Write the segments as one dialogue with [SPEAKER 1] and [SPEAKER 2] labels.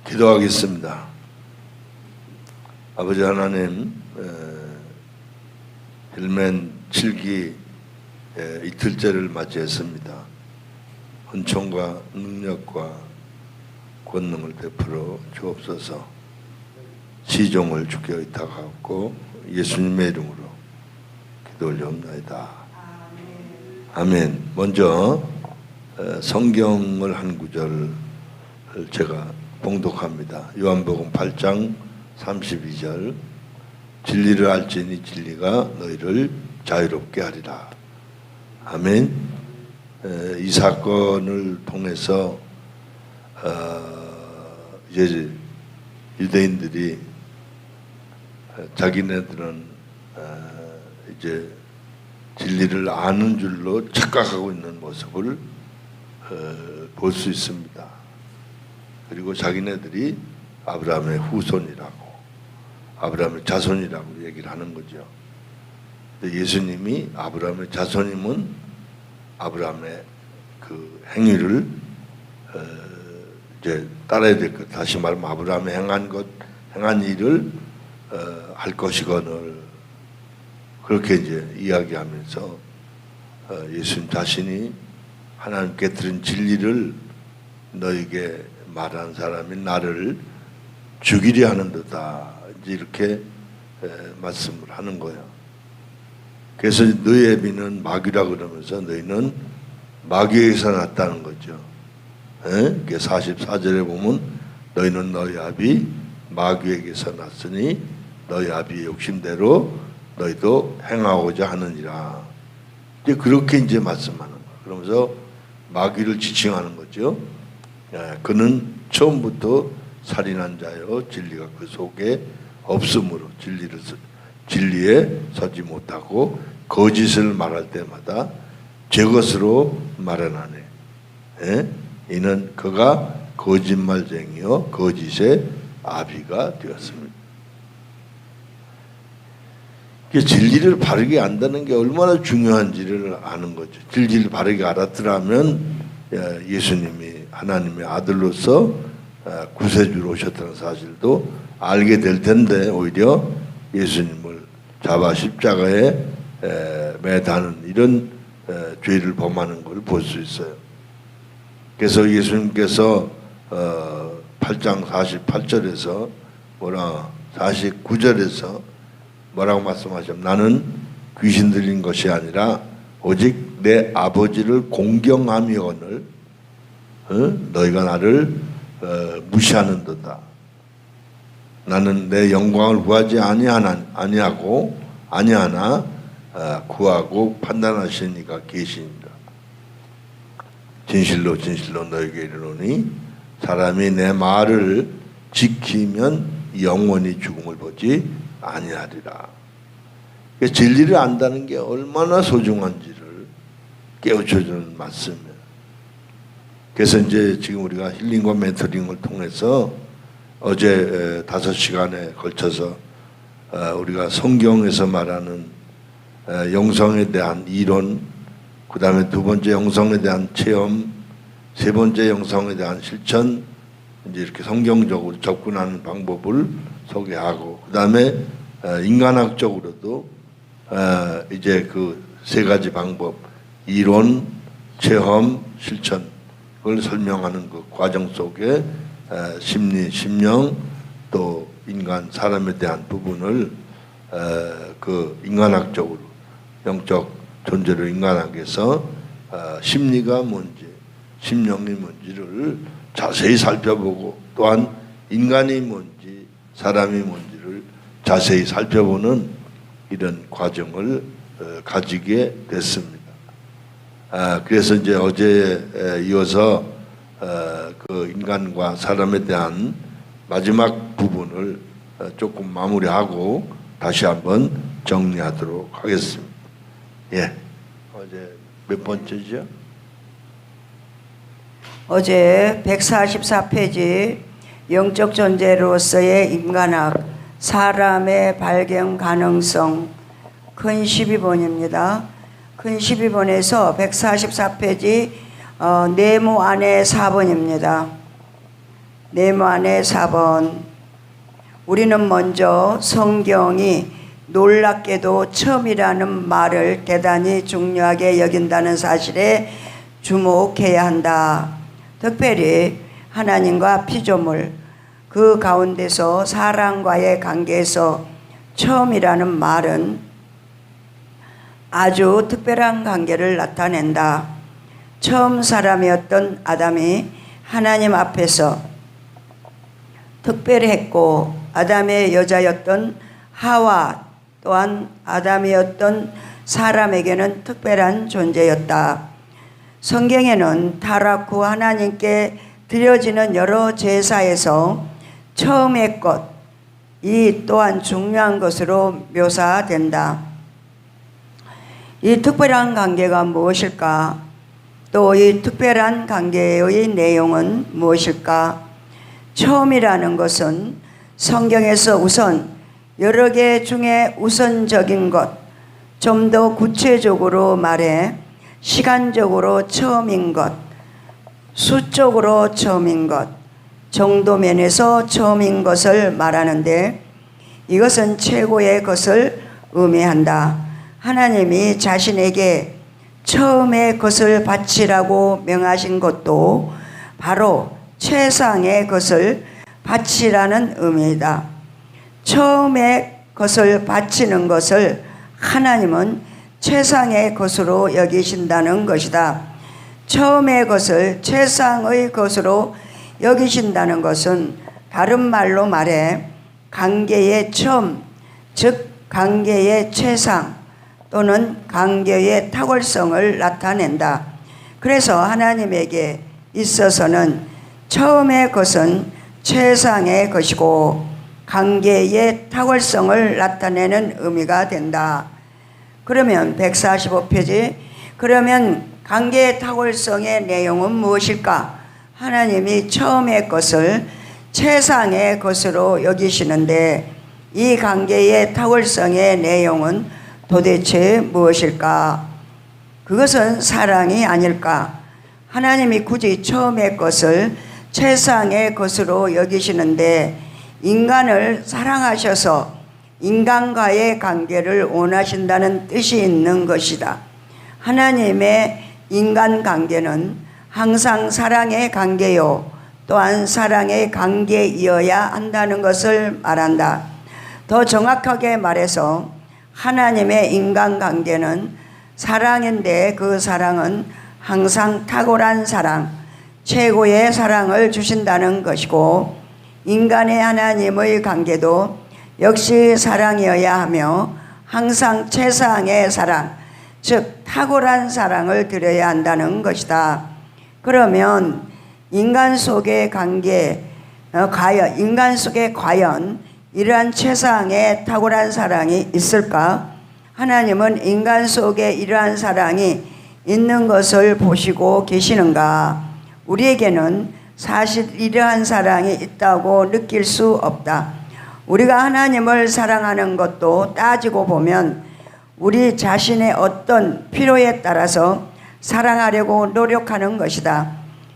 [SPEAKER 1] 기도하겠습니다. 아버지 하나님, 힐멘 7기 이틀째를 맞이했습니다. 은총과 능력과 권능을 베풀어 주옵소서. 시종을 주께 의탁하고 예수님의 이름으로 기도 올려옵나이다. 아멘. 먼저 성경을 한 구절 제가 봉독합니다. 요한복음 8장 32절. 진리를 알지니 진리가 너희를 자유롭게 하리라. 아멘. 이 사건을 통해서 이제 유대인들이 자기네들은 이제 진리를 아는 줄로 착각하고 있는 모습을 볼 수 있습니다. 그리고 자기네들이 아브라함의 후손이라고, 아브라함의 자손이라고 얘기를 하는 거죠. 예수님이 아브라함의 자손이면 아브라함의 그 행위를 이제 따라야 될 것. 다시 말하면 아브라함이 행한 일을 할 것이거늘, 그렇게 이제 이야기하면서 예수님 자신이 하나님께 들은 진리를 너에게 말한 사람이 나를 죽이려 하는도다, 이제 이렇게 말씀을 하는 거예요. 그래서 너희의 비는 마귀라 그러면서 너희는 마귀에게서 났다는 거죠. 44절에 보면 너희는 너희 아비 마귀에게서 났으니 너희 아비의 욕심대로 너희도 행하고자 하느니라. 이제 그렇게 이제 말씀하는 거예요. 그러면서 마귀를 지칭하는 거죠. 그는 처음부터 살인한 자요 진리가 그 속에 없으므로 진리에 서지 못하고 거짓을 말할 때마다 제 것으로 말하나니 이는 그가 거짓말쟁이요 거짓의 아비가 되었습니다. 진리를 바르게 안다는 게 얼마나 중요한지를 아는 거죠. 진리를 바르게 알았더라면 예수님이 하나님의 아들로서 구세주로 오셨다는 사실도 알게 될 텐데, 오히려 예수님을 잡아 십자가에 매다는 이런 죄를 범하는 걸 볼 수 있어요. 그래서 예수님께서 8장 48절에서 49절에서 뭐라고 말씀하셨냐면, 나는 귀신 들린 것이 아니라 오직 내 아버지를 공경하며오늘 너희가 나를 무시하는도다. 나는 내 영광을 구하지 아니하나 구하고 판단하시는 이가 계시니라. 진실로 진실로 너희에게 이르노니 사람이 내 말을 지키면 영원히 죽음을 보지 아니하리라. 진리를 안다는 게 얼마나 소중한지를 깨우쳐주는 말씀이에요. 그래서 이제 지금 우리가 힐링과 멘토링을 통해서 어제 5시간에 걸쳐서 우리가 성경에서 말하는 영성에 대한 이론, 그 다음에 두 번째 영성에 대한 체험, 세 번째 영성에 대한 실천, 이제 이렇게 성경적으로 접근하는 방법을 소개하고, 그 다음에 인간학적으로도 이제 그 세 가지 방법, 이론, 체험, 실천, 그걸 설명하는 그 과정 속에 심리, 심령, 또 인간, 사람에 대한 부분을 그 인간학적으로, 영적 존재로 인간학에서 심리가 뭔지, 심령이 뭔지를 자세히 살펴보고, 또한 인간이 뭔지, 사람이 뭔지를 자세히 살펴보는 이런 과정을 가지게 됐습니다. 그래서 이제 어제에 이어서 그 인간과 사람에 대한 마지막 부분을 조금 마무리하고 다시 한번 정리하도록 하겠습니다. 예, 어제 몇 번째죠?
[SPEAKER 2] 어제 144페이지 영적 존재로서의 인간학, 사람의 발견 가능성, 큰 12번입니다. 큰 12번에서 144페이지 네모 안에 4번입니다. 네만의 4번. 우리는 먼저 성경이 놀랍게도 처음이라는 말을 대단히 중요하게 여긴다는 사실에 주목해야 한다. 특별히 하나님과 피조물 그 가운데서 사람과의 관계에서 처음이라는 말은 아주 특별한 관계를 나타낸다. 처음 사람이었던 아담이 하나님 앞에서 특별했고 아담의 여자였던 하와 또한 아담이었던 사람에게는 특별한 존재였다. 성경에는 타락 후 하나님께 드려지는 여러 제사에서 처음의 것, 이 또한 중요한 것으로 묘사된다. 이 특별한 관계가 무엇일까? 또 이 특별한 관계의 내용은 무엇일까? 처음이라는 것은 성경에서 우선 여러 개 중에 우선적인 것, 좀 더 구체적으로 말해 시간적으로 처음인 것, 수적으로 처음인 것, 정도 면에서 처음인 것을 말하는데 이것은 최고의 것을 의미한다. 하나님이 자신에게 처음의 것을 바치라고 명하신 것도 바로 최상의 것을 바치라는 의미이다. 처음의 것을 바치는 것을 하나님은 최상의 것으로 여기신다는 것이다. 처음의 것을 최상의 것으로 여기신다는 것은 다른 말로 말해 관계의 처음, 즉 관계의 최상 또는 관계의 탁월성을 나타낸다. 그래서 하나님에게 있어서는 처음의 것은 최상의 것이고 관계의 탁월성을 나타내는 의미가 된다. 그러면 145페이지, 그러면 관계의 탁월성의 내용은 무엇일까? 하나님이 처음의 것을 최상의 것으로 여기시는데 이 관계의 탁월성의 내용은 도대체 무엇일까? 그것은 사랑이 아닐까? 하나님이 굳이 처음의 것을 최상의 것으로 여기시는데 인간을 사랑하셔서 인간과의 관계를 원하신다는 뜻이 있는 것이다. 하나님의 인간 관계는 항상 사랑의 관계요 또한 사랑의 관계이어야 한다는 것을 말한다. 더 정확하게 말해서 하나님의 인간관계는 사랑인데 그 사랑은 항상 탁월한 사랑, 최고의 사랑을 주신다는 것이고 인간의 하나님의 관계도 역시 사랑이어야 하며 항상 최상의 사랑, 즉 탁월한 사랑을 드려야 한다는 것이다. 그러면 인간 속의 관계, 인간 속에 과연 이러한 최상의 탁월한 사랑이 있을까? 하나님은 인간 속에 이러한 사랑이 있는 것을 보시고 계시는가? 우리에게는 사실 이러한 사랑이 있다고 느낄 수 없다. 우리가 하나님을 사랑하는 것도 따지고 보면 우리 자신의 어떤 필요에 따라서 사랑하려고 노력하는 것이다.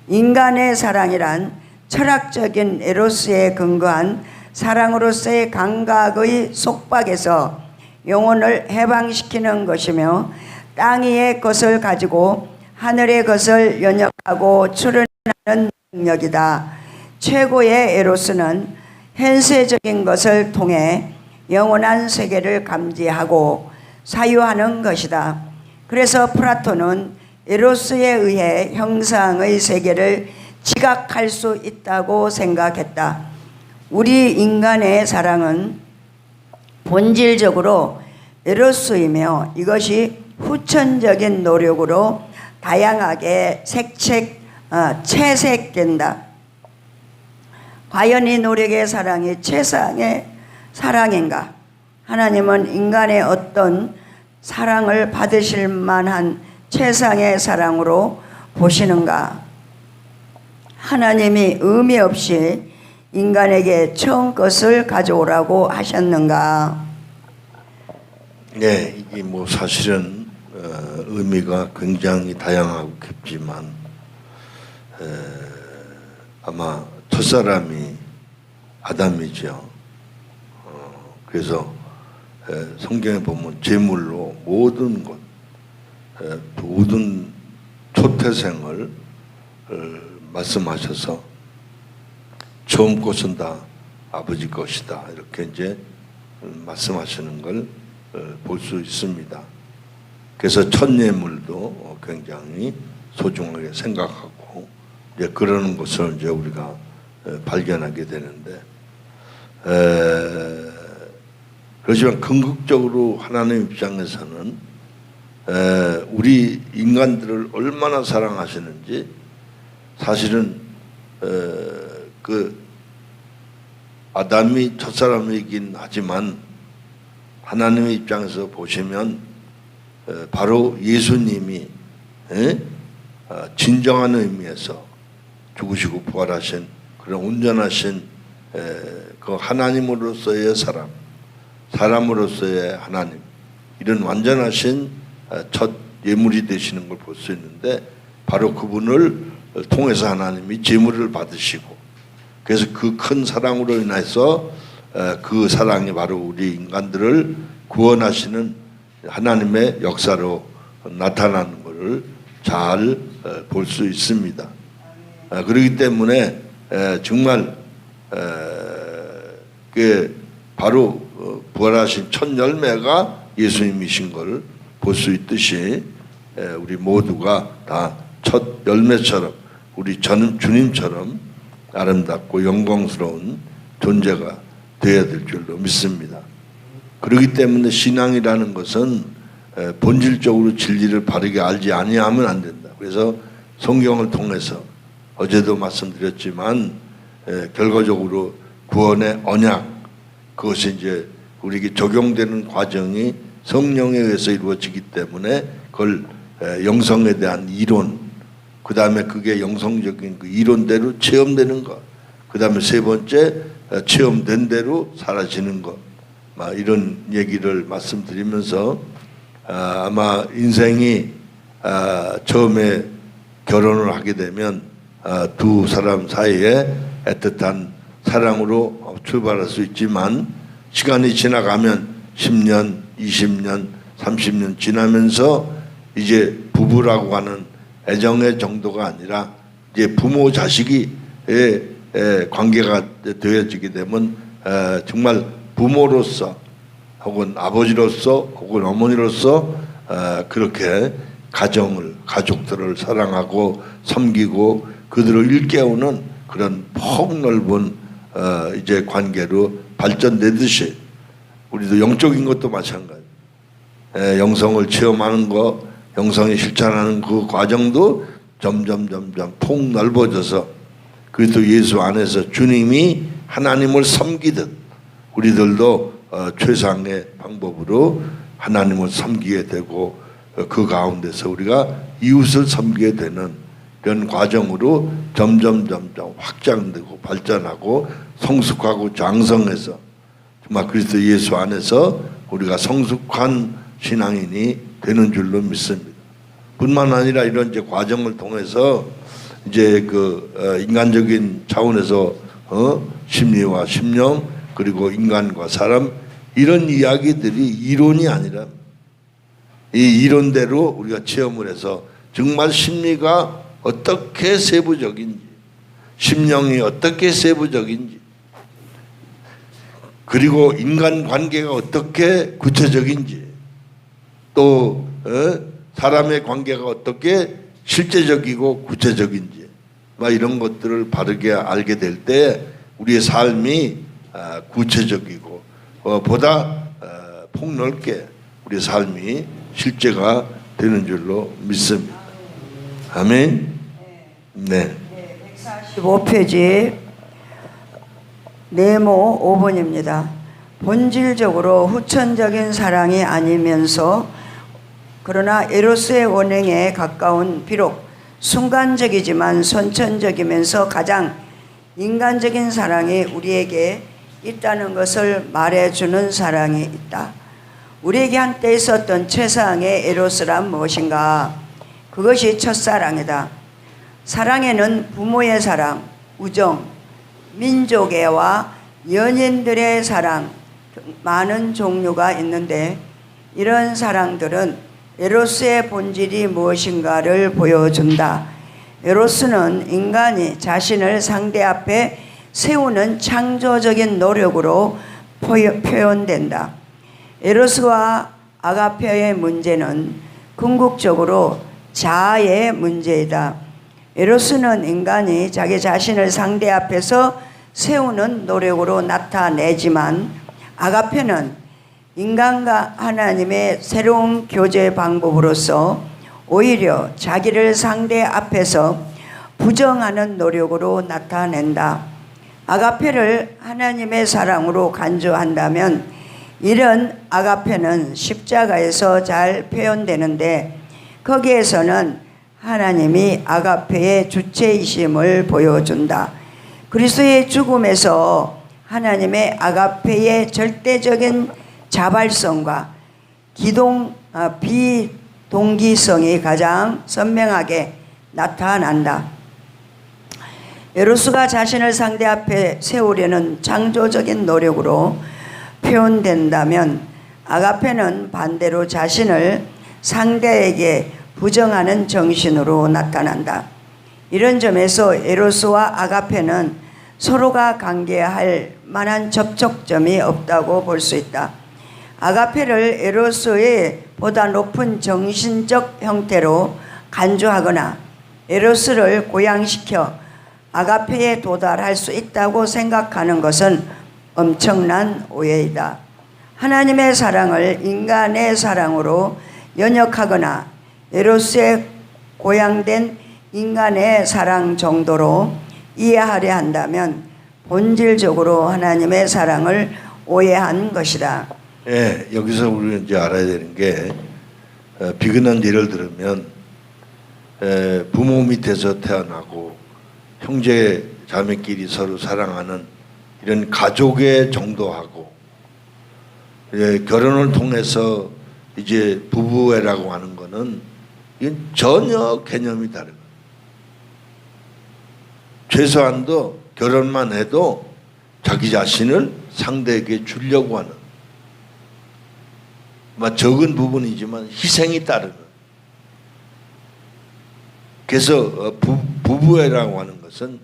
[SPEAKER 2] 인간의 사랑이란 철학적인 에로스에 근거한 사랑으로서의 감각의 속박에서 영혼을 해방시키는 것이며 땅 위의 것을 가지고 하늘의 것을 연역하고 추론하는 능력이다. 최고의 에로스는 현세적인 것을 통해 영원한 세계를 감지하고 사유하는 것이다. 그래서 플라톤은 에로스에 의해 형상의 세계를 지각할 수 있다고 생각했다. 우리 인간의 사랑은 본질적으로 에로스이며 이것이 후천적인 노력으로 다양하게 채색된다. 과연 이 노력의 사랑이 최상의 사랑인가? 하나님은 인간의 어떤 사랑을 받으실 만한 최상의 사랑으로 보시는가? 하나님이 의미 없이 인간에게 처음 것을 가져오라고 하셨는가?
[SPEAKER 1] 네, 이게 뭐 사실은 의미가 굉장히 다양하고 깊지만 아마 첫사람이 아담이죠. 그래서 성경에 보면 제물로 모든 것, 모든 초태생을 말씀하셔서 처음 것은 다 아버지 것이다, 이렇게 이제 말씀하시는 걸 볼 수 있습니다. 그래서 첫 예물도 굉장히 소중하게 생각하고 이제 그러는 것을 이제 우리가 발견하게 되는데, 그렇지만 궁극적으로 하나님 입장에서는 우리 인간들을 얼마나 사랑하시는지, 사실은 그 아담이 첫사람이긴 하지만 하나님의 입장에서 보시면 바로 예수님이 진정한 의미에서 죽으시고 부활하신 그런 온전하신 그 하나님으로서의 사람으로서의 하나님, 이런 완전하신 첫 예물이 되시는 걸 볼 수 있는데, 바로 그분을 통해서 하나님이 제물을 받으시고, 그래서 그 큰 사랑으로 인해서 그 사랑이 바로 우리 인간들을 구원하시는 하나님의 역사로 나타나는 것을 잘 볼 수 있습니다. 그렇기 때문에 정말 그 바로 부활하신 첫 열매가 예수님이신 걸 볼 수 있듯이, 우리 모두가 다 첫 열매처럼 우리 주님처럼 아름답고 영광스러운 존재가 되어야 될 줄로 믿습니다. 그렇기 때문에 신앙이라는 것은 본질적으로 진리를 바르게 알지 아니하면 안 된다. 그래서 성경을 통해서 어제도 말씀드렸지만 결과적으로 구원의 언약, 그것이 이제 우리에게 적용되는 과정이 성령에 의해서 이루어지기 때문에 그걸 영성에 대한 이론, 그 다음에 그게 영성적인 그 이론대로 체험되는 것, 그 다음에 세 번째 체험된 대로 사라지는 것, 이런 얘기를 말씀드리면서 아마 인생이 처음에 결혼을 하게 되면 두 사람 사이에 애틋한 사랑으로 출발할 수 있지만, 시간이 지나가면 10년, 20년, 30년 지나면서 이제 부부라고 하는 애정의 정도가 아니라 이제 부모 자식의 관계가 되어지게 되면 정말 부모로서 혹은 아버지로서 혹은 어머니로서 그렇게 가족들을 사랑하고 섬기고 그들을 일깨우는 그런 폭넓은 이제 관계로 발전되듯이, 우리도 영적인 것도 마찬가지. 영성을 체험하는 거, 영성이 실천하는 그 과정도 점점 폭 넓어져서, 그리스도 예수 안에서 주님이 하나님을 섬기듯 우리들도 최상의 방법으로 하나님을 섬기게 되고, 그 가운데서 우리가 이웃을 섬기게 되는 이런 과정으로 점점 확장되고 발전하고 성숙하고 장성해서 정말 그리스도 예수 안에서 우리가 성숙한 신앙인이 되는 줄로 믿습니다. 뿐만 아니라 이런 이제 과정을 통해서 이제 그 인간적인 차원에서 심리와 심령, 그리고 인간과 사람, 이런 이야기들이 이론이 아니라 이 이론대로 우리가 체험을 해서 정말 심리가 어떻게 세부적인지, 심령이 어떻게 세부적인지, 그리고 인간관계가 어떻게 구체적인지, 또 사람의 관계가 어떻게 실제적이고 구체적인지, 이런 것들을 바르게 알게 될 때 우리의 삶이 구체적이고 보다 폭넓게 우리의 삶이 실제가 되는 줄로 믿습니다. 아멘. 네.
[SPEAKER 2] 145페이지 네모 5번입니다. 본질적으로 후천적인 사랑이 아니면서 그러나 에로스의 원행에 가까운, 비록 순간적이지만 선천적이면서 가장 인간적인 사랑이 우리에게 있다는 것을 말해주는 사랑이 있다. 우리에게 한때 있었던 최상의 에로스란 무엇인가? 그것이 첫사랑이다. 사랑에는 부모의 사랑, 우정, 민족애와 연인들의 사랑, 많은 종류가 있는데 이런 사랑들은 에로스의 본질이 무엇인가를 보여준다. 에로스는 인간이 자신을 상대 앞에 세우는 창조적인 노력으로 표현된다. 에로스와 아가페의 문제는 궁극적으로 자아의 문제이다. 에로스는 인간이 자기 자신을 상대 앞에서 세우는 노력으로 나타내지만 아가페는 인간과 하나님의 새로운 교제 방법으로서 오히려 자기를 상대 앞에서 부정하는 노력으로 나타낸다. 아가페를 하나님의 사랑으로 간주한다면 이런 아가페는 십자가에서 잘 표현되는데 거기에서는 하나님이 아가페의 주체이심을 보여준다. 그리스도의 죽음에서 하나님의 아가페의 절대적인 자발성과 비동기성이 가장 선명하게 나타난다. 에로스가 자신을 상대 앞에 세우려는 창조적인 노력으로 표현된다면 아가페는 반대로 자신을 상대에게 부정하는 정신으로 나타난다. 이런 점에서 에로스와 아가페는 서로가 관계할 만한 접촉점이 없다고 볼 수 있다. 아가페를 에로스의 보다 높은 정신적 형태로 간주하거나 에로스를 고양시켜 아가페에 도달할 수 있다고 생각하는 것은 엄청난 오해이다. 하나님의 사랑을 인간의 사랑으로 연역하거나 에로스의 고양된 인간의 사랑 정도로 이해하려 한다면 본질적으로 하나님의 사랑을 오해한 것이다.
[SPEAKER 1] 예, 여기서 우리는 이제 알아야 되는 게 비근한 예를 들면 부모 밑에서 태어나고 형제 자매끼리 서로 사랑하는 이런 가족의 정도하고 결혼을 통해서 이제 부부애라고 하는 거는 이건 전혀 개념이 다른 거예요. 최소한도 결혼만 해도 자기 자신을 상대에게 주려고 하는 적은 부분이지만 희생이 따르는. 그래서 부부애라고 하는 것은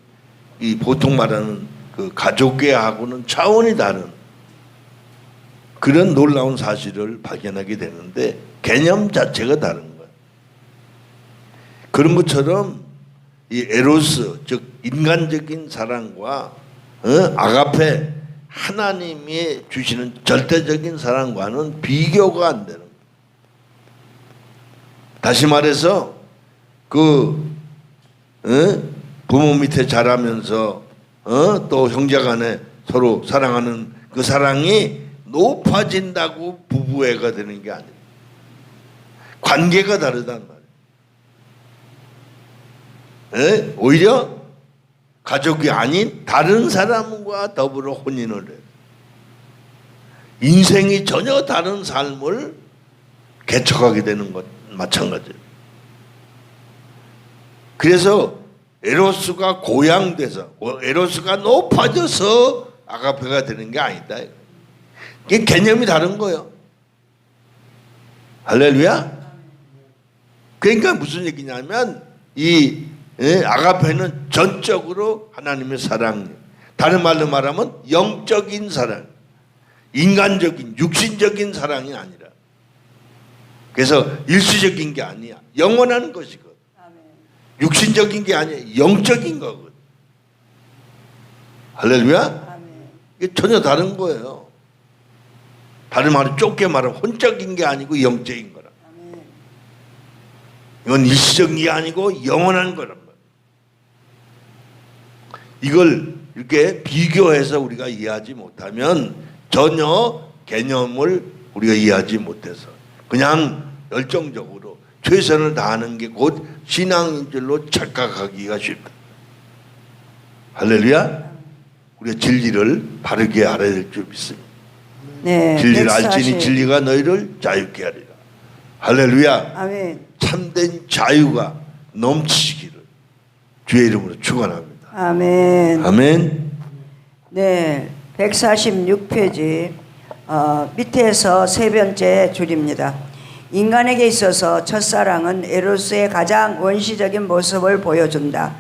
[SPEAKER 1] 이 보통 말하는 그 가족애하고는 차원이 다른 그런 놀라운 사실을 발견하게 되는데 개념 자체가 다른 거예요. 그런 것처럼 이 에로스, 즉 인간적인 사랑과 아가페, 하나님이 주시는 절대적인 사랑과는 비교가 안 되는 거예요. 다시 말해서 부모 밑에 자라면서 또 형제간에 서로 사랑하는 그 사랑이 높아진다고 부부애가 되는 게 아니에요. 관계가 다르단 말이에요. 오히려 가족이 아닌 다른 사람과 더불어 혼인을 해요. 인생이 전혀 다른 삶을 개척하게 되는 것 마찬가지예요. 그래서 에로스가 고양돼서 에로스가 높아져서 아가페가 되는 게 아니다. 이게 개념이 다른 거예요. 할렐루야. 그러니까 무슨 얘기냐면 이 아가페는 전적으로 하나님의 사랑, 다른 말로 말하면 영적인 사랑, 인간적인 육신적인 사랑이 아니라, 그래서 일시적인 게 아니야. 영원한 것이거든. 육신적인 게 아니야. 영적인 거거든. 할렐루야. 이게 전혀 다른 거예요. 다른 말로 좁게 말하면 혼적인 게 아니고 영적인 거라. 이건 일시적인 게 아니고 영원한 거란 말이야. 이걸 이렇게 비교해서 우리가 이해하지 못하면 전혀 개념을 우리가 이해하지 못해서 그냥 열정적으로 최선을 다하는 게 곧 신앙인 줄로 착각하기가 쉽다. 할렐루야. 우리가 진리를 바르게 알아야 될 줄 믿습니다.
[SPEAKER 2] 네,
[SPEAKER 1] 진리를 알지니 진리가 너희를 자유케 하리라. 할렐루야.
[SPEAKER 2] 아멘.
[SPEAKER 1] 참된 자유가 넘치기를 주의 이름으로 축원합니다.
[SPEAKER 2] 아멘.
[SPEAKER 1] 아멘.
[SPEAKER 2] 네, 146페이지 밑에서 세 번째 줄입니다. 인간에게 있어서 첫사랑은 에로스의 가장 원시적인 모습을 보여준다.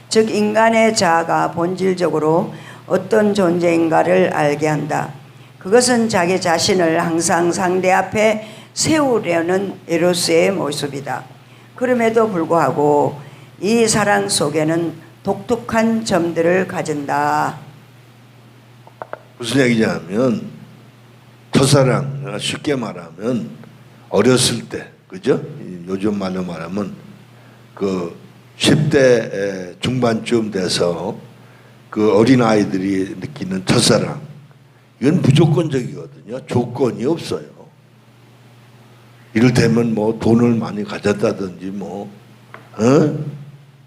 [SPEAKER 2] 즉 인간의 자아가 본질적으로 어떤 존재인가를 알게 한다. 그것은 자기 자신을 항상 상대 앞에 세우려는 에로스의 모습이다. 그럼에도 불구하고 이 사랑 속에는 독특한 점들을 가진다.
[SPEAKER 1] 무슨 얘기냐면 첫사랑, 쉽게 말하면 어렸을 때, 그죠? 요즘 말로 말하면 그 10대 중반쯤 돼서 그 어린 아이들이 느끼는 첫사랑, 이건 무조건적이거든요. 조건이 없어요. 이를테면 뭐 돈을 많이 가졌다든지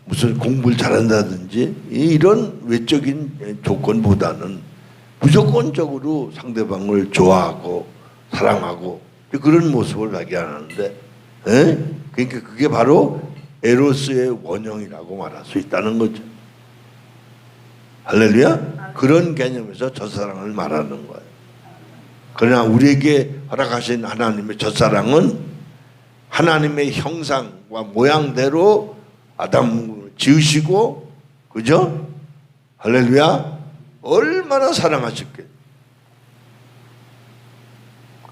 [SPEAKER 1] 무슨 공부를 잘한다든지 이런 외적인 조건보다는 무조건적으로 상대방을 좋아하고 사랑하고 그런 모습을 발견하는데, 그러니까 그게 바로 에로스의 원형이라고 말할 수 있다는 거죠. 할렐루야. 그런 개념에서 첫사랑을 말하는 거예요. 그러나 우리에게 허락하신 하나님의 첫사랑은 하나님의 형상과 모양대로 아담을 지으시고, 그죠? 할렐루야. 얼마나 사랑하셨겠.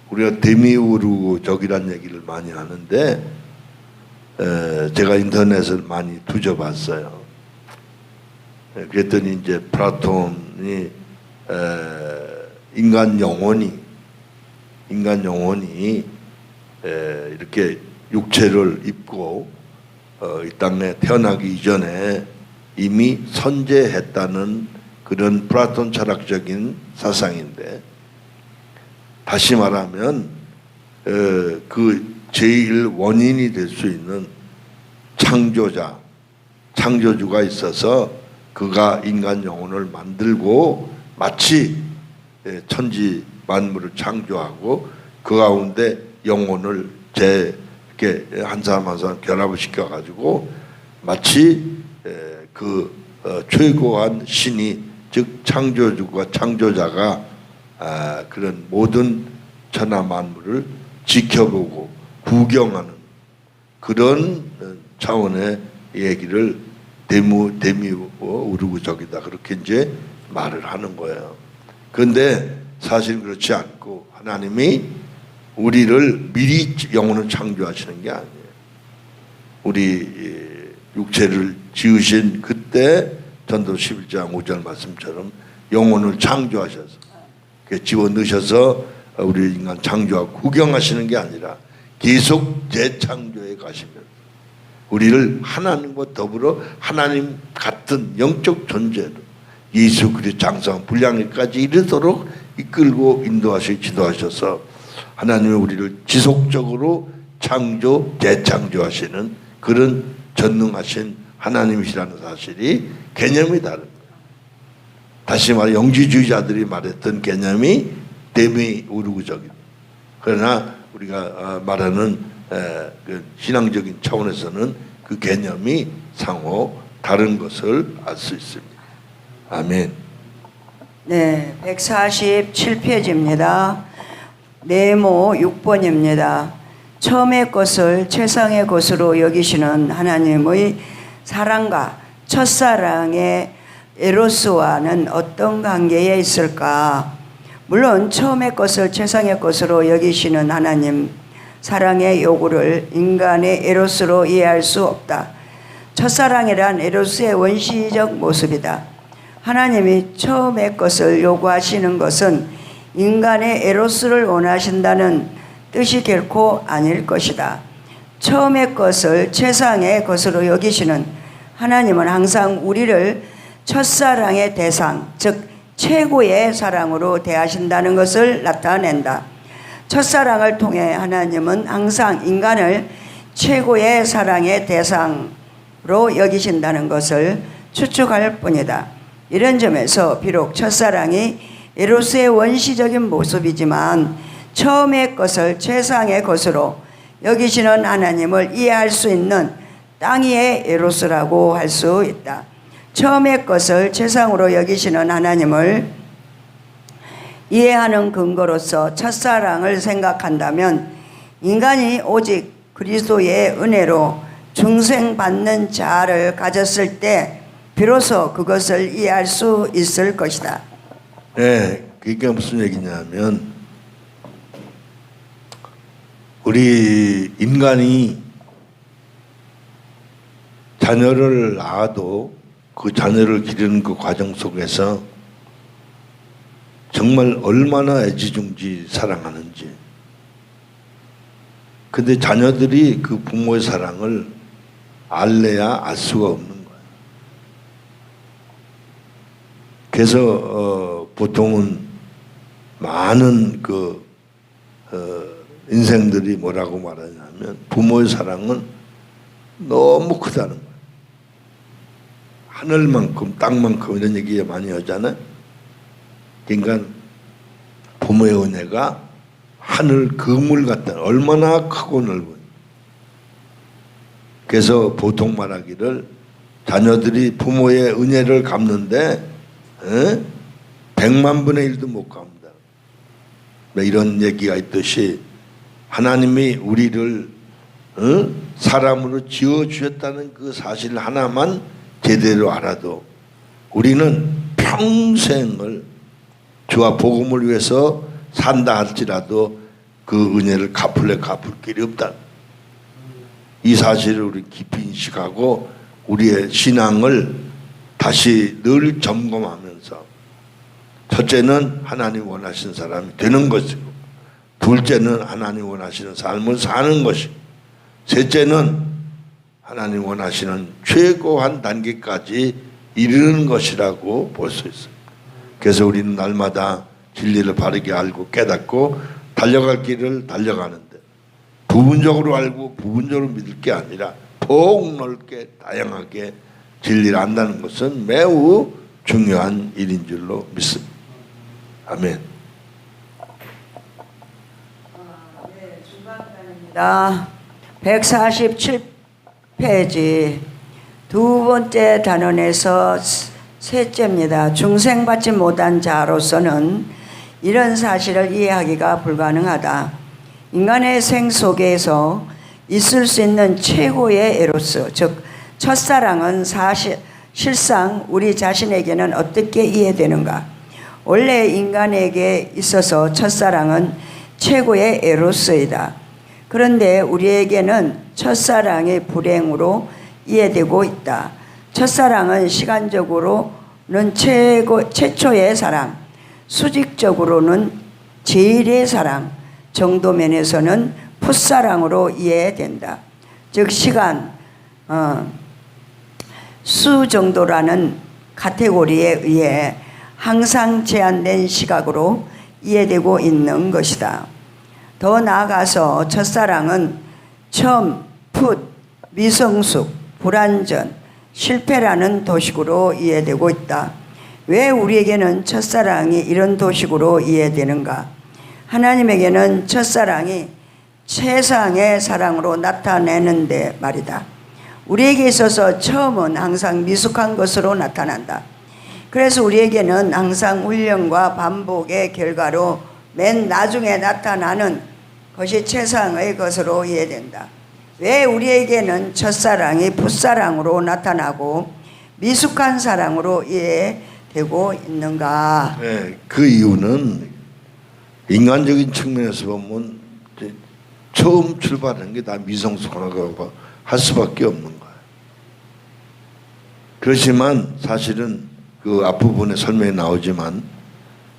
[SPEAKER 1] 우리가 데미우르족이란 얘기를 많이 하는데 제가 인터넷을 많이 뒤져봤어요. 그랬더니 이제 플라톤이 인간 영혼이 이렇게 육체를 입고 이 땅에 태어나기 이전에 이미 선재했다는 그런 플라톤 철학적인 사상인데, 다시 말하면 그 제일 원인이 될 수 있는 창조주가 있어서 그가 인간 영혼을 만들고 마치 천지 만물을 창조하고 그 가운데 영혼을 이렇게 한 사람 한 사람 결합을 시켜가지고 마치 그 최고한 신이, 즉 창조주가 창조자가 그런 모든 천하 만물을 지켜보고 구경하는 그런 차원의 얘기를 데미우르족이다, 그렇게 이제 말을 하는 거예요. 그런데 사실 그렇지 않고 하나님이 우리를 미리 영혼을 창조하시는 게 아니에요. 우리 육체를 지으신 그때 전도 11장 5절 말씀처럼 영혼을 창조하셔서 집어넣으셔서 우리 인간 창조하고 구경하시는 게 아니라 계속 재창조해 가시면 우리를 하나님과 더불어 하나님 같은 영적 존재로 예수 그리스도 장성 분량까지 이르도록 이끌고 인도하시고 지도하셔서 하나님이 우리를 지속적으로 재창조하시는 그런 전능하신 하나님이시라는 사실이 개념이 다릅니다. 다시 말해 영지주의자들이 말했던 개념이 데미우르족이다. 그러나 우리가 말하는 그 신앙적인 차원에서는 그 개념이 상호 다른 것을 알 수 있습니다. 아멘.
[SPEAKER 2] 네, 147페이지입니다. 네모 6번입니다. 처음의 것을 최상의 것으로 여기시는 하나님의 사랑과 첫사랑의 에로스와는 어떤 관계에 있을까? 물론 처음의 것을 최상의 것으로 여기시는 하나님 사랑의 요구를 인간의 에로스로 이해할 수 없다. 첫사랑이란 에로스의 원시적 모습이다. 하나님이 처음의 것을 요구하시는 것은 인간의 에로스를 원하신다는 뜻이 결코 아닐 것이다. 처음의 것을 최상의 것으로 여기시는 하나님은 항상 우리를 첫사랑의 대상, 즉 최고의 사랑으로 대하신다는 것을 나타낸다. 첫사랑을 통해 하나님은 항상 인간을 최고의 사랑의 대상으로 여기신다는 것을 추측할 뿐이다. 이런 점에서 비록 첫사랑이 에로스의 원시적인 모습이지만 처음의 것을 최상의 것으로 여기시는 하나님을 이해할 수 있는 땅 위의 에로스라고 할 수 있다. 처음의 것을 최상으로 여기시는 하나님을 이해하는 근거로서 첫사랑을 생각한다면 인간이 오직 그리스도의 은혜로 중생받는 자아를 가졌을 때 비로소 그것을 이해할 수 있을 것이다.
[SPEAKER 1] 네, 그게 무슨 얘기냐면 우리 인간이 자녀를 낳아도 그 자녀를 기르는 그 과정 속에서 정말 얼마나 애지중지 사랑하는지. 근데 자녀들이 그 부모의 사랑을 알래야 알 수가 없는 거예요. 그래서 보통은 많은 인생들이 뭐라고 말하냐면 부모의 사랑은 너무 크다는 거예요. 하늘만큼 땅만큼 이런 얘기 많이 하잖아요. 그러니까 부모의 은혜가 하늘 그물 같다. 얼마나 크고 넓은. 그래서 보통 말하기를 자녀들이 부모의 은혜를 갚는데 100만 분의 1도 못 갚는다. 이런 얘기가 있듯이 하나님이 우리를 사람으로 지어주셨다는 그 사실 하나만 제대로 알아도 우리는 평생을 주와 복음을 위해서 산다 할지라도 그 은혜를 갚을 길이 없다. 이 사실을 우리 깊이 인식하고 우리의 신앙을 다시 늘 점검하면서 첫째는 하나님 원하시는 사람이 되는 것이고, 둘째는 하나님 원하시는 삶을 사는 것이고, 셋째는 하나님 원하시는 최고한 단계까지 이르는 것이라고 볼 수 있어요. 그래서 우리는 날마다 진리를 바르게 알고 깨닫고 달려갈 길을 달려가는데 부분적으로 알고 부분적으로 믿을 게 아니라 폭넓게 다양하게 진리를 안다는 것은 매우 중요한 일인 줄로 믿습니다. 아멘.
[SPEAKER 2] 네, 중간단입니다. 147페이지 두 번째 단원에서 셋째입니다. 중생받지 못한 자로서는 이런 사실을 이해하기가 불가능하다. 인간의 생 속에서 있을 수 있는 최고의 에로스, 즉 첫사랑은 실상 우리 자신에게는 어떻게 이해되는가? 원래 인간에게 있어서 첫사랑은 최고의 에로스이다. 그런데 우리에게는 첫사랑의 불행으로 이해되고 있다. 첫사랑은 시간적으로는 최초의 사랑, 수직적으로는 제일의 사랑, 정도 면에서는 풋사랑으로 이해된다. 즉 시간, 수 정도라는 카테고리에 의해 항상 제한된 시각으로 이해되고 있는 것이다. 더 나아가서 첫사랑은 처음, 풋, 미성숙, 불완전, 실패라는 도식으로 이해되고 있다. 왜 우리에게는 첫사랑이 이런 도식으로 이해되는가? 하나님에게는 첫사랑이 최상의 사랑으로 나타내는데 말이다. 우리에게 있어서 처음은 항상 미숙한 것으로 나타난다. 그래서 우리에게는 항상 훈련과 반복의 결과로 맨 나중에 나타나는 것이 최상의 것으로 이해된다. 왜 우리에게는 첫사랑이 풋사랑으로 나타나고 미숙한 사랑으로 이해되고 있는가?
[SPEAKER 1] 네, 그 이유는 인간적인 측면에서 보면 처음 출발하는 게 다 미성숙하고 할 수밖에 없는 거예요. 그렇지만 사실은 그 앞부분에 설명이 나오지만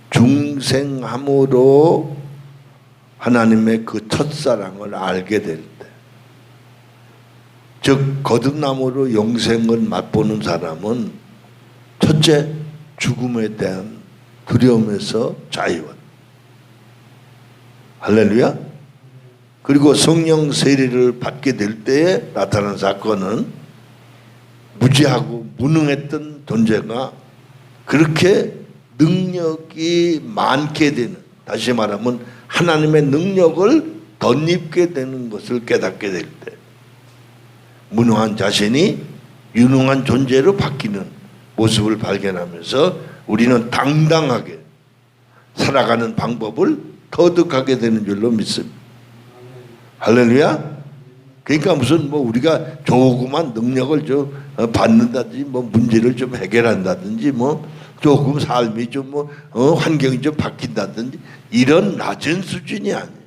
[SPEAKER 1] 중생함으로 하나님의 그 첫사랑을 알게 될 때, 즉 거듭남으로 영생을 맛보는 사람은 첫째 죽음에 대한 두려움에서 자유한, 할렐루야. 그리고 성령 세례를 받게 될 때에 나타난 사건은 무지하고 무능했던 존재가 그렇게 능력이 많게 되는, 다시 말하면 하나님의 능력을 덧입게 되는 것을 깨닫게 될 때, 무능한 자신이 유능한 존재로 바뀌는 모습을 발견하면서 우리는 당당하게 살아가는 방법을 터득하게 되는 줄로 믿습니다. 할렐루야. 그러니까 무슨 뭐 우리가 조그만 능력을 좀 받는다든지 뭐 문제를 좀 해결한다든지 뭐 조금 삶이 좀 뭐 환경이 좀 바뀐다든지 이런 낮은 수준이 아니에요.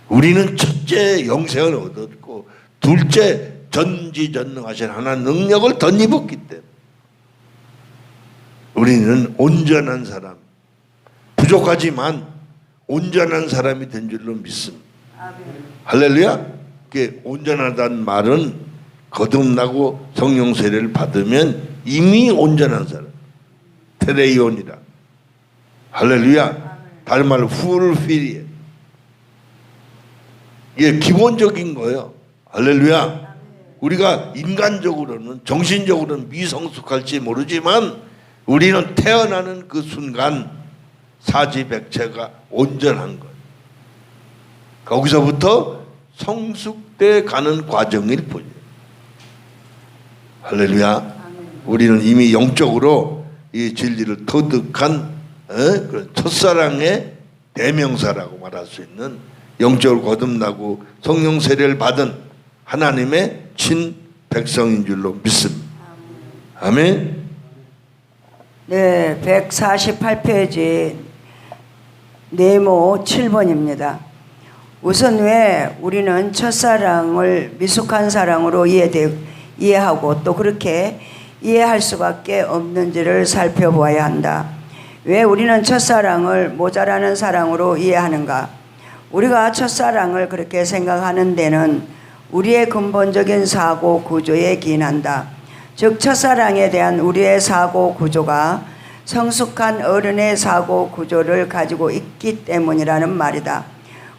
[SPEAKER 1] 우리는 첫째 영생을 얻었고 둘째 전지전능하신 하나님 능력을 덧입었기 때문에 우리는 온전한 사람, 부족하지만 온전한 사람이 된 줄로 믿습니다. 할렐루야. 그 온전하다는 말은 거듭나고 성령 세례를 받으면 이미 온전한 사람, 테레이온이라. 할렐루야. 다른 말로 풀필이에요. 이게 기본적인 거예요. 할렐루야. 우리가 인간적으로는 정신적으로는 미성숙할지 모르지만 우리는 태어나는 그 순간 사지백체가 온전한 거예요. 거기서부터 성숙돼 가는 과정일 뿐이에요. 할렐루야. 우리는 이미 영적으로 이 진리를 터득한 그런 첫사랑의 대명사라고 말할 수 있는 영적으로 거듭나고 성령 세례를 받은 하나님의 친 백성인 줄로 믿습니다. 아멘.
[SPEAKER 2] 네, 148페이지 네모 7번입니다. 우선 왜 우리는 첫사랑을 미숙한 사랑으로 이해하고 또 그렇게 이해할 수밖에 없는지를 살펴보아야 한다. 왜 우리는 첫사랑을 모자라는 사랑으로 이해하는가? 우리가 첫사랑을 그렇게 생각하는 데는 우리의 근본적인 사고 구조에 기인한다. 즉 첫사랑에 대한 우리의 사고 구조가 성숙한 어른의 사고 구조를 가지고 있기 때문이라는 말이다.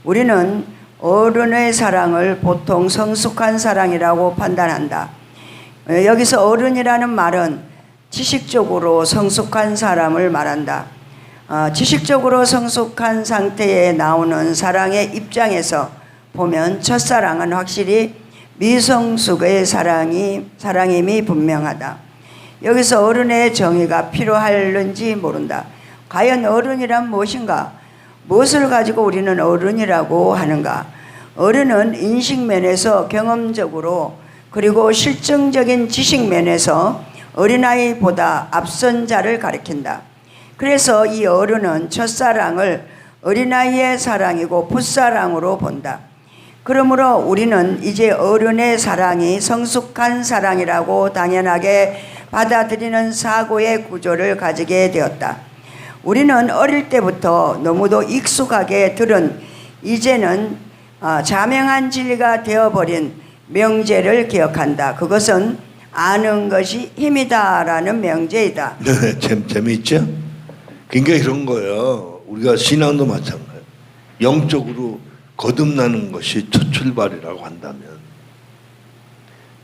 [SPEAKER 2] 우리는 어른의 사랑을 보통 성숙한 사랑이라고 판단한다. 여기서 어른이라는 말은 지식적으로 성숙한 사람을 말한다. 지식적으로 성숙한 상태에 나오는 사랑의 입장에서 보면 첫사랑은 확실히 미성숙의 사랑임이 분명하다. 여기서 어른의 정의가 필요할는지 모른다. 과연 어른이란 무엇인가? 무엇을 가지고 우리는 어른이라고 하는가? 어른은 인식면에서 경험적으로 그리고 실증적인 지식면에서 어린아이보다 앞선 자를 가리킨다. 그래서 이 어른은 첫사랑을 어린아이의 사랑이고 풋사랑으로 본다. 그러므로 우리는 이제 어른의 사랑이 성숙한 사랑이라고 당연하게 받아들이는 사고의 구조를 가지게 되었다. 우리는 어릴 때부터 너무도 익숙하게 들은 이제는 자명한 진리가 되어버린 명제를 기억한다. 그것은 아는 것이 힘이다라는 명제이다.
[SPEAKER 1] 네, 재미있죠? 그러니까 이런 거예요. 우리가 신앙도 마찬가지예요. 영적으로 거듭나는 것이 첫 출발이라고 한다면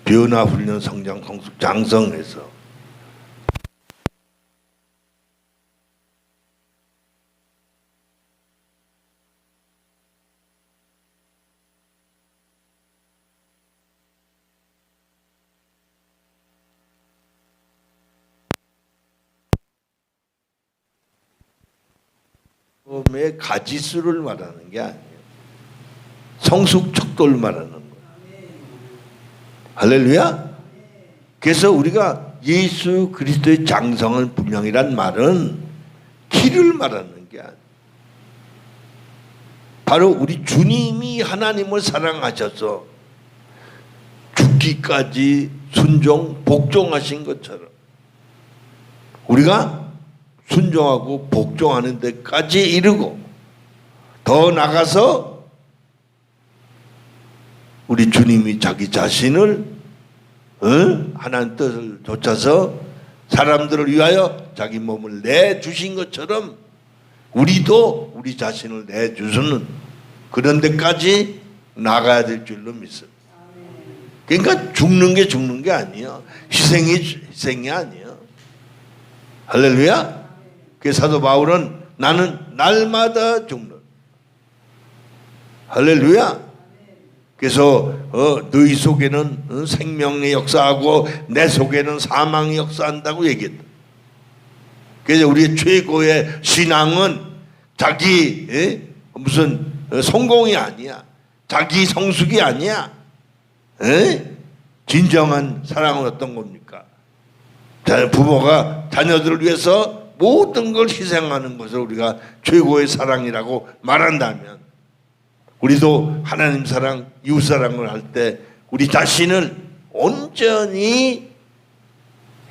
[SPEAKER 1] 변화, 훈련, 성장, 성숙, 장성해서 의 가지수를 말하는 게 아니에요. 성숙 척도를 말하는 거예요. 할렐루야. 그래서 우리가 예수 그리스도의 장성한 분량이란 말은 키를 말하는 게 아니에요. 바로 우리 주님이 하나님을 사랑하셔서 죽기까지 순종 복종하신 것처럼 우리가 순종하고 복종하는 데까지 이르고 더 나가서 우리 주님이 자기 자신을 하나님 뜻을 좇아서 사람들을 위하여 자기 몸을 내주신 것처럼 우리도 우리 자신을 내주는 그런 데까지 나가야 될 줄로 믿습니다. 그러니까 죽는 게 아니에요. 희생이 아니에요. 할렐루야. 그 사도 바울은 나는 날마다 죽는. 할렐루야. 그래서 너희 속에는 생명의 역사하고 내 속에는 사망의 역사한다고 얘기했다. 그래서 우리의 최고의 신앙은 자기 무슨 성공이 아니야. 자기 성숙이 아니야. 진정한 사랑은 어떤 겁니까? 부모가 자녀들을 위해서 모든 걸 희생하는 것을 우리가 최고의 사랑이라고 말한다면, 우리도 하나님 사랑, 이웃 사랑을 할 때 우리 자신을 온전히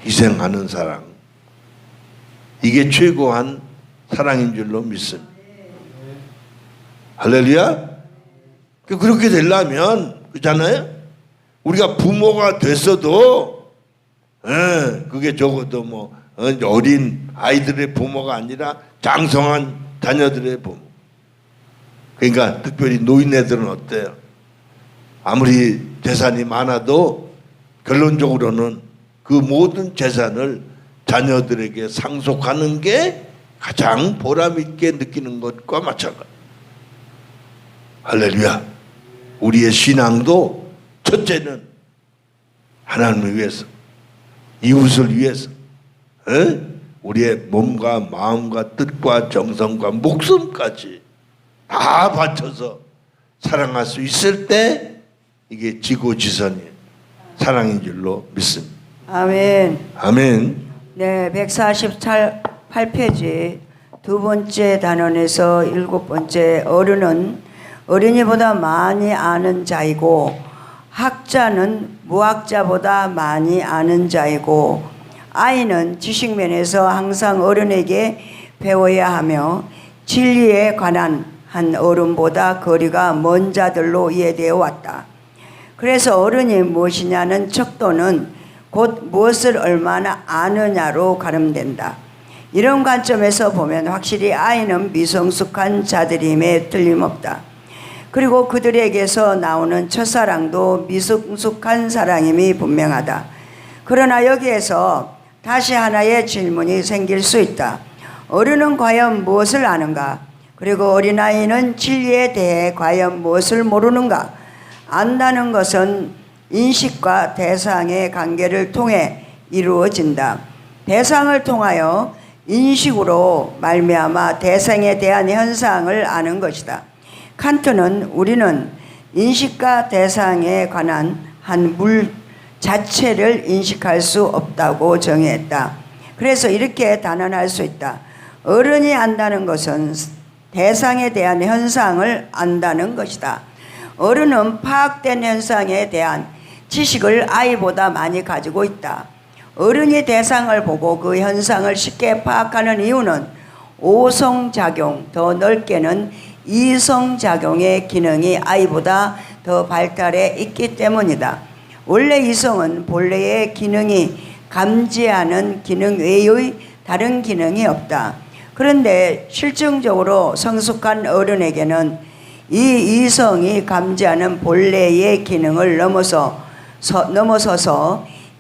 [SPEAKER 1] 희생하는 사랑, 이게 최고한 사랑인 줄로 믿습니다. 할렐루야. 그렇게 되려면, 그렇잖아요, 우리가 부모가 됐어도 그게 적어도 뭐 어린 아이들의 부모가 아니라 장성한 자녀들의 부모. 그러니까 특별히 노인네들은 어때요? 아무리 재산이 많아도 결론적으로는 그 모든 재산을 자녀들에게 상속하는 게 가장 보람 있게 느끼는 것과 마찬가지. 할렐루야. 우리의 신앙도 첫째는 하나님을 위해서, 이웃을 위해서, 우리의 몸과 마음과 뜻과 정성과 목숨까지 다 바쳐서 사랑할 수 있을 때 이게 지고지선이 사랑인 줄로 믿습니다.
[SPEAKER 2] 아멘.
[SPEAKER 1] 아멘.
[SPEAKER 2] 네, 148페이지 두 번째 단원에서 일곱 번째, 어른은 어린이보다 많이 아는 자이고 학자는 무학자보다 많이 아는 자이고 아이는 지식면에서 항상 어른에게 배워야 하며 진리에 관한 한 어른보다 거리가 먼 자들로 이해되어 왔다. 그래서 어른이 무엇이냐는 척도는 곧 무엇을 얼마나 아느냐로 가름된다. 이런 관점에서 보면 확실히 아이는 미성숙한 자들임에 틀림없다. 그리고 그들에게서 나오는 첫사랑도 미성숙한 사랑임이 분명하다. 그러나 여기에서 다시 하나의 질문이 생길 수 있다. 어른은 과연 무엇을 아는가? 그리고 어린아이는 진리에 대해 과연 무엇을 모르는가? 안다는 것은 인식과 대상의 관계를 통해 이루어진다. 대상을 통하여 인식으로 말미암아 대상에 대한 현상을 아는 것이다. 칸트는 우리는 인식과 대상에 관한 한 물 자체를 인식할 수 없다고 정의했다. 그래서 이렇게 단언할 수 있다. 어른이 안다는 것은 대상에 대한 현상을 안다는 것이다. 어른은 파악된 현상에 대한 지식을 아이보다 많이 가지고 있다. 어른이 대상을 보고 그 현상을 쉽게 파악하는 이유는 오성작용, 더 넓게는 이성작용의 기능이 아이보다 더 발달해 있기 때문이다. 원래 이성은 본래의 기능이 감지하는 기능 외의 다른 기능이 없다. 그런데 실증적으로 성숙한 어른에게는 이 이성이 감지하는 본래의 기능을 넘어서서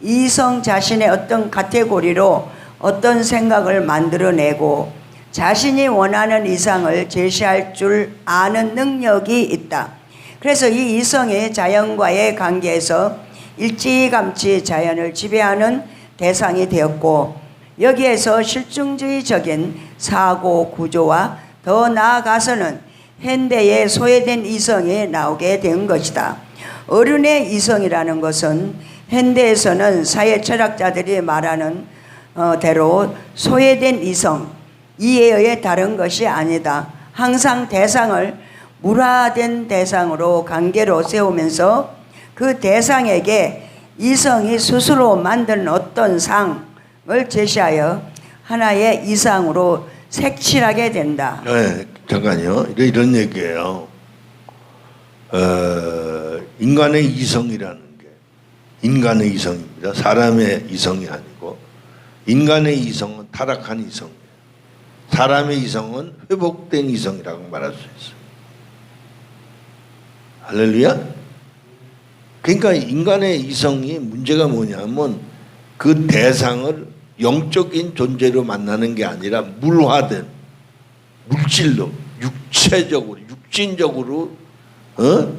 [SPEAKER 2] 이성 자신의 어떤 카테고리로 어떤 생각을 만들어내고 자신이 원하는 이상을 제시할 줄 아는 능력이 있다. 그래서 이 이성이 자연과의 관계에서 일찌감치 자연을 지배하는 대상이 되었고, 여기에서 실증주의적인 사고 구조와 더 나아가서는 현대의 소외된 이성이 나오게 된 것이다. 어른의 이성이라는 것은 현대에서는 사회 철학자들이 말하는 대로 소외된 이성, 이외에 다른 것이 아니다. 항상 대상을 물화된 대상으로 관계로 세우면서 그 대상에게 이성이 스스로 만든 어떤 상을 제시하여 하나의 이상으로 색칠하게 된다.
[SPEAKER 1] 네, 잠깐요. 이런 얘기예요. 인간의 이성이라는 게 인간의 이성입니다. 사람의 이성이 아니고, 인간의 이성은 타락한 이성이에요. 사람의 이성은 회복된 이성이라고 말할 수 있어요. 할렐루야. 그러니까 인간의 이성이 문제가 뭐냐면 그 대상을 영적인 존재로 만나는 게 아니라 물화된 물질로, 육체적으로, 육신적으로,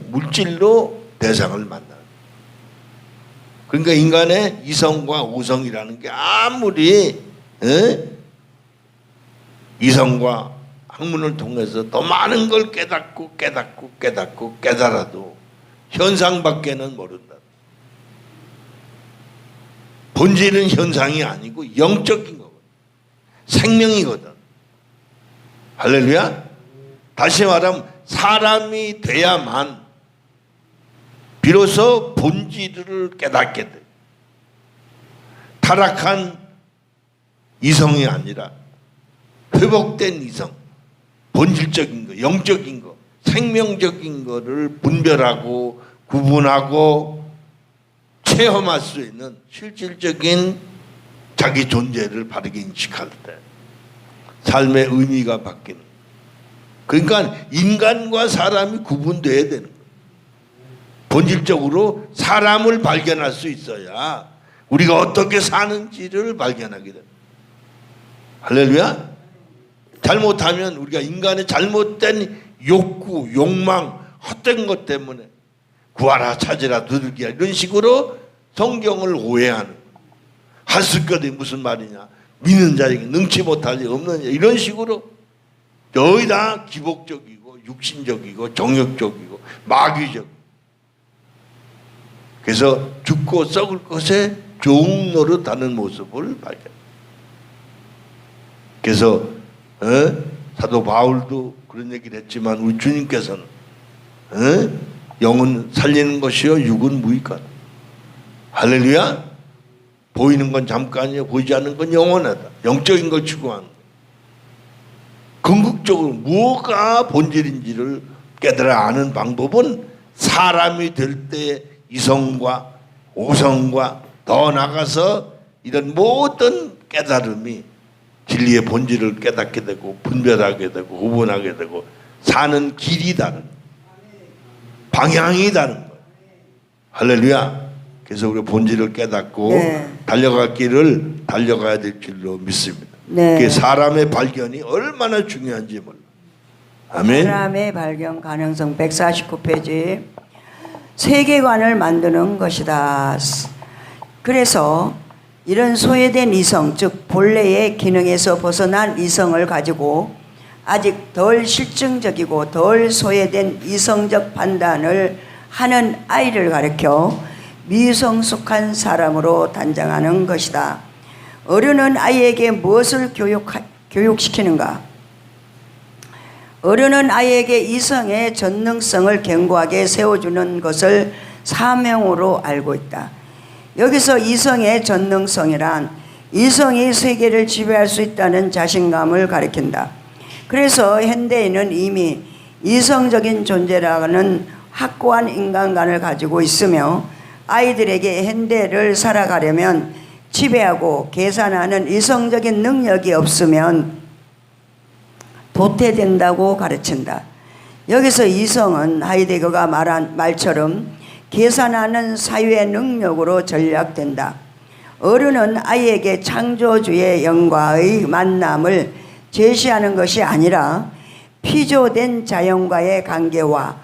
[SPEAKER 1] 물질로 대상을 만나는. 그러니까 인간의 이성과 우성이라는 게 아무리 이성과 학문을 통해서 더 많은 걸 깨닫고 깨달아도 현상밖에는 모른다. 본질은 현상이 아니고 영적인 거거든. 생명이거든. 할렐루야. 다시 말하면 사람이 돼야만 비로소 본질을 깨닫게 돼. 타락한 이성이 아니라 회복된 이성, 본질적인 거, 영적인 거, 생명적인 거를 분별하고 구분하고 체험할 수 있는 실질적인 자기 존재를 바르게 인식할 때 삶의 의미가 바뀌는. 그러니까 인간과 사람이 구분돼야 되는 거예요. 본질적으로 사람을 발견할 수 있어야 우리가 어떻게 사는지를 발견하게 됩니다. 할렐루야. 잘못하면 우리가 인간의 잘못된 욕구, 욕망, 헛된 것 때문에 구하라, 찾으라, 두들기라 이런 식으로 성경을 오해하는 거예요. 했을 것이 무슨 말이냐, 믿는 자에게 능치 못할 일 없느냐, 이런 식으로 거의 다 기복적이고 육신적이고 정욕적이고 마귀적. 그래서 죽고 썩을 것에 종 노릇하는 모습을 발견. 그래서 사도 바울도 그런 얘기를 했지만 우리 주님께서는 영은 살리는 것이요 육은 무익하다. 할렐루야. 보이는 건 잠깐이요 보이지 않는 건 영원하다. 영적인 걸 추구하는 거예요. 궁극적으로 무엇가 본질인지를 깨달아 아는 방법은 사람이 될 때 이성과 오성과 더 나가서 이런 모든 깨달음이 진리의 본질을 깨닫게 되고 분별하게 되고 구분하게 되고 사는 길이 다른, 방향이 다른 거예요. 할렐루야. 그래서 우리 본질을 깨닫고 달려갈 길을 달려가야 될 줄로 믿습니다. 그게 사람의 발견이 얼마나 중요한지 몰라. 아멘.
[SPEAKER 2] 사람의 발견 가능성 149페이지. 세계관을 만드는 것이다. 그래서 이런 소외된 이성, 즉 본래의 기능에서 벗어난 이성을 가지고 아직 덜 실증적이고 덜 소외된 이성적 판단을 하는 아이를 가리켜 미성숙한 사람으로 단정하는 것이다. 어른은 아이에게 무엇을 교육시키는가? 어른은 아이에게 이성의 전능성을 견고하게 세워주는 것을 사명으로 알고 있다. 여기서 이성의 전능성이란 이성이 세계를 지배할 수 있다는 자신감을 가리킨다. 그래서 현대인은 이미 이성적인 존재라는 확고한 인간관을 가지고 있으며 아이들에게 현대를 살아가려면 지배하고 계산하는 이성적인 능력이 없으면 도태된다고 가르친다. 여기서 이성은 하이데거가 말한 말처럼 계산하는 사유의 능력으로 전략된다. 어른은 아이에게 창조주의 영과의 만남을 제시하는 것이 아니라 피조된 자연과의 관계와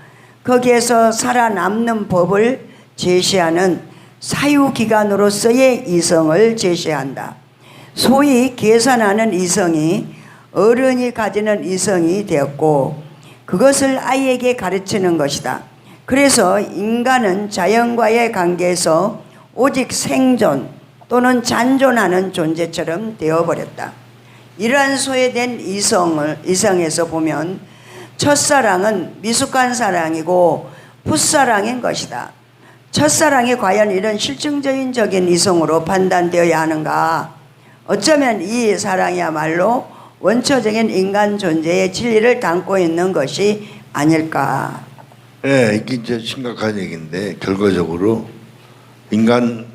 [SPEAKER 2] 거기에서 살아남는 법을 제시하는 사유기관으로서의 이성을 제시한다. 소위 계산하는 이성이 어른이 가지는 이성이 되었고 그것을 아이에게 가르치는 것이다. 그래서 인간은 자연과의 관계에서 오직 생존 또는 잔존하는 존재처럼 되어버렸다. 이러한 소외된 이성에서 보면 첫사랑은 미숙한 사랑이고 풋사랑인 것이다. 첫사랑이 과연 이런 실증적인 이성으로 판단되어야 하는가? 어쩌면 이 사랑이야말로 원초적인 인간 존재의 진리를 담고 있는 것이 아닐까?
[SPEAKER 1] 네, 이게 이제 심각한 얘기인데 결과적으로 인간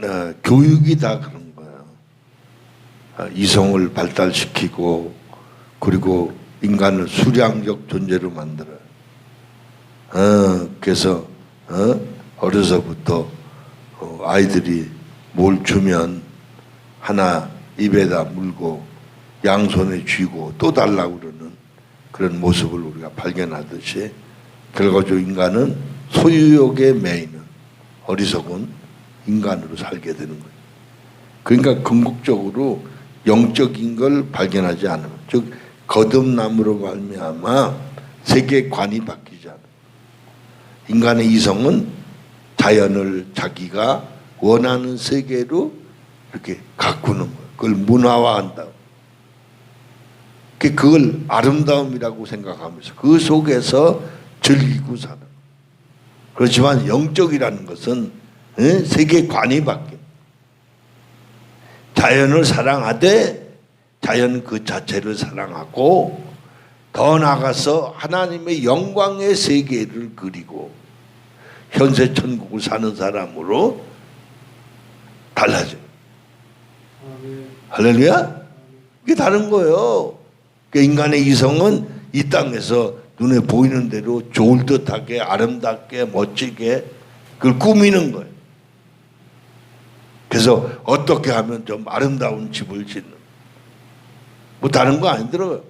[SPEAKER 1] 교육이 다 그런 거예요. 이성을 발달시키고 그리고 인간을 수량적 존재로 만들어요. 그래서 어려서부터 아이들이 뭘 주면 하나 입에다 물고 양손에 쥐고 또 달라고 그러는 그런 모습을 우리가 발견하듯이 결과적으로 인간은 소유욕에 매이는 어리석은 인간으로 살게 되는 거예요. 그러니까 궁극적으로 영적인 걸 발견하지 않으면, 즉 거듭남으로 말미암아 세계관이 바뀌잖아. 인간의 이성은 자연을 자기가 원하는 세계로 이렇게 가꾸는 거야. 그걸 문화화한다. 그걸 아름다움이라고 생각하면서 그 속에서 즐기고 사는. 그렇지만 영적이라는 것은 세계관이 바뀐. 자연을 사랑하되 자연 그 자체를 사랑하고 더 나아가서 하나님의 영광의 세계를 그리고 현세 천국을 사는 사람으로 달라져요. 할렐루야? 이게 다른 거예요. 그러니까 인간의 이성은 이 땅에서 눈에 보이는 대로 좋을 듯하게 아름답게 멋지게 그걸 꾸미는 거예요. 그래서 어떻게 하면 좀 아름다운 집을 짓는 뭐 다른 거 아니더라고요.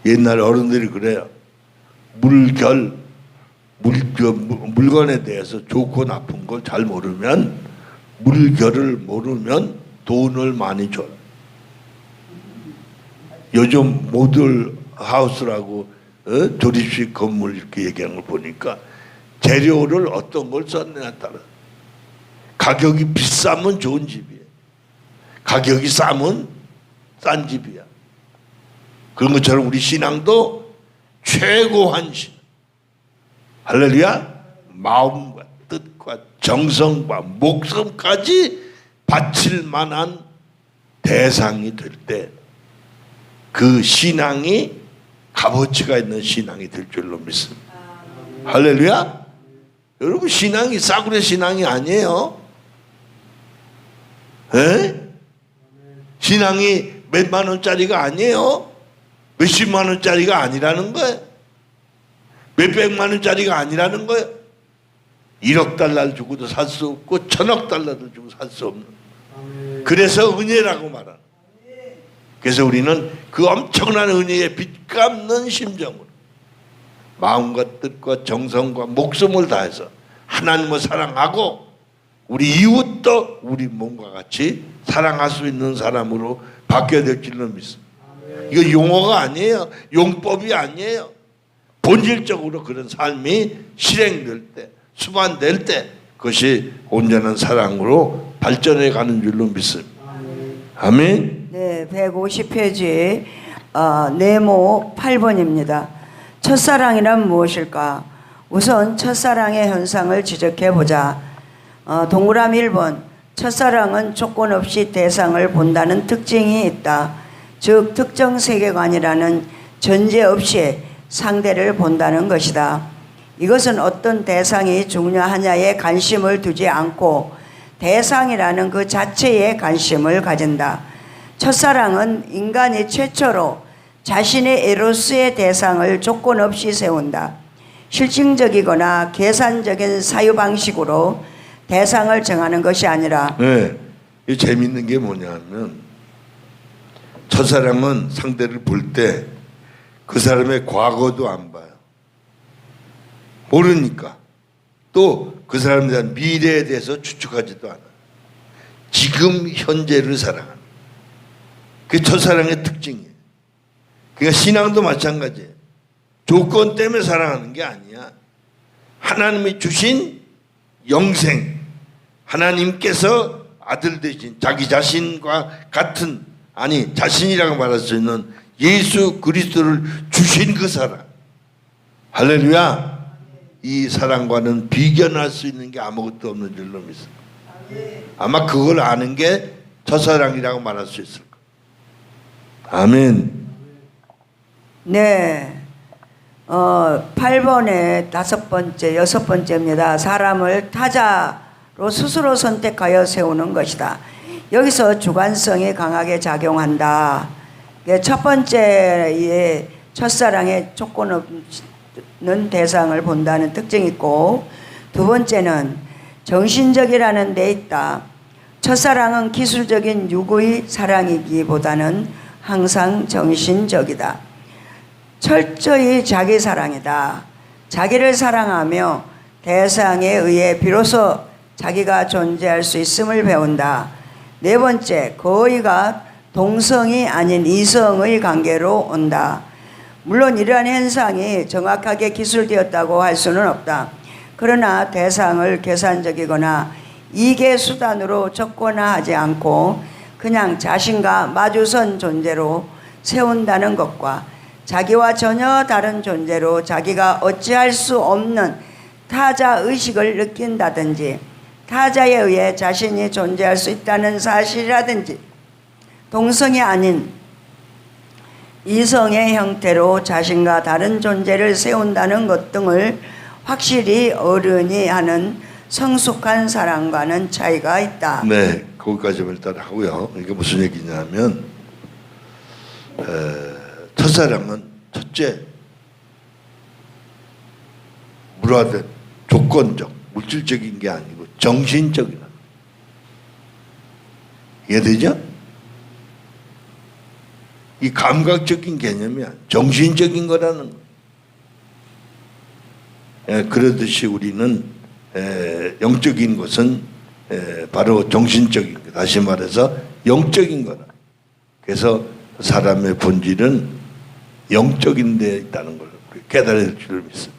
[SPEAKER 1] 옛날 어른들이 그래요. 물건에 대해서 좋고 나쁜 걸 잘 모르면 물결을 모르면 돈을 많이 줘요. 요즘 모듈 하우스라고 조립식 건물 이렇게 얘기하는 걸 보니까 재료를 어떤 걸 썼느냐에 따라 가격이 비싸면 좋은 집이에요. 가격이 싸면 싼 집이야. 그런 것처럼 우리 신앙도 최고한 신앙. 할렐루야. 마음과 뜻과 정성과 목숨까지 바칠 만한 대상이 될 때 그 신앙이 값어치가 있는 신앙이 될 줄로 믿습니다. 할렐루야. 여러분 신앙이 싸구려 신앙이 아니에요. 신앙이 몇만 원짜리가 아니에요. 몇십만 원짜리가 아니라는 거예요. 몇백만 원짜리가 아니라는 거예요. 1억 달러를 주고도 살 수 없고 1000억 달러를 주고 살 수 없는. 그래서 은혜라고 말하는. 그래서 우리는 그 엄청난 은혜에 빚갚는 심정으로 마음과 뜻과 정성과 목숨을 다해서 하나님을 사랑하고 우리 이웃도 우리 몸과 같이 사랑할 수 있는 사람으로 바뀌어야 될 줄로 믿습니다. 이거 용어가 아니에요. 용법이 아니에요. 본질적으로 그런 삶이 실행될 때, 수반될 때 그것이 온전한 사랑으로 발전해 가는 줄로 믿습니다. 아멘.
[SPEAKER 2] 네, 150페이지 네모 8번입니다. 첫사랑이란 무엇일까? 우선 첫사랑의 현상을 지적해 보자. 동그라미 1번. 첫사랑은 조건 없이 대상을 본다는 특징이 있다. 즉 특정 세계관이라는 전제 없이 상대를 본다는 것이다. 이것은 어떤 대상이 중요하냐에 관심을 두지 않고 대상이라는 그 자체에 관심을 가진다. 첫사랑은 인간이 최초로 자신의 에로스의 대상을 조건 없이 세운다. 실증적이거나 계산적인 사유방식으로 대상을 정하는 것이 아니라.
[SPEAKER 1] 네, 이 재밌는 게 뭐냐면 첫사랑은 상대를 볼 때 그 사람의 과거도 안 봐요. 모르니까. 또 그 사람에 대한 미래에 대해서 추측하지도 않아요. 지금 현재를 사랑하는. 그게 첫사랑의 특징이에요. 그러니까 신앙도 마찬가지예요. 조건 때문에 사랑하는 게 아니야. 하나님이 주신 영생, 하나님께서 아들 되신 자기 자신과 같은, 아니 자신이라고 말할 수 있는 예수 그리스도를 주신 그 사랑. 할렐루야. 이 사랑과는 비견할 수 있는 게 아무것도 없는 줄로 믿습니다. 아마 그걸 아는 게 첫사랑이라고 말할 수 있을 거예요. 아멘.
[SPEAKER 2] 네. 8번에 5번째, 6번째입니다. 사람을 타자로 스스로 선택하여 세우는 것이다. 여기서 주관성이 강하게 작용한다. 첫 번째에 첫사랑의 조건 없는 대상을 본다는 특징이 있고, 두 번째는 정신적이라는 데 있다. 첫사랑은 기술적인 육의 사랑이기보다는 항상 정신적이다. 철저히 자기 사랑이다. 자기를 사랑하며 대상에 의해 비로소 자기가 존재할 수 있음을 배운다. 네 번째, 거의가 동성이 아닌 이성의 관계로 온다. 물론 이러한 현상이 정확하게 기술되었다고 할 수는 없다. 그러나 대상을 계산적이거나 이계 수단으로 접근하지 않고 그냥 자신과 마주선 존재로 세운다는 것과 자기와 전혀 다른 존재로 자기가 어찌할 수 없는 타자 의식을 느낀다든지 타자에 의해 자신이 존재할 수 있다는 사실이라든지 동성이 아닌 이성의 형태로 자신과 다른 존재를 세운다는 것 등을 확실히 어른이 하는 성숙한 사람과는 차이가 있다.
[SPEAKER 1] 네, 거기까지만 일단 하고요. 이게 무슨 얘기냐면 첫사랑은 첫째 물화된 조건적 물질적인 게 아니고 정신적인 이해되죠? 이 감각적인 개념이 아니야. 정신적인 거라는 거예요. 그러듯이 우리는 영적인 것은 바로 정신적인 거. 다시 말해서 영적인 거라. 그래서 사람의 본질은 영적인 데 있다는 걸 깨달아야 될 줄 믿습니다.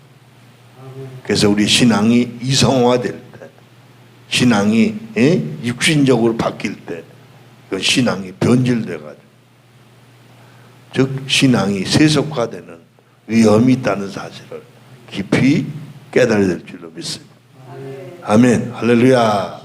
[SPEAKER 1] 그래서 우리 신앙이 이성화될 때, 신앙이 육신적으로 바뀔 때, 그 신앙이 변질돼가지고, 즉 신앙이 세속화되는 위험이 있다는 사실을 깊이 깨달아야 될 줄로 믿습니다. 아멘. 할렐루야.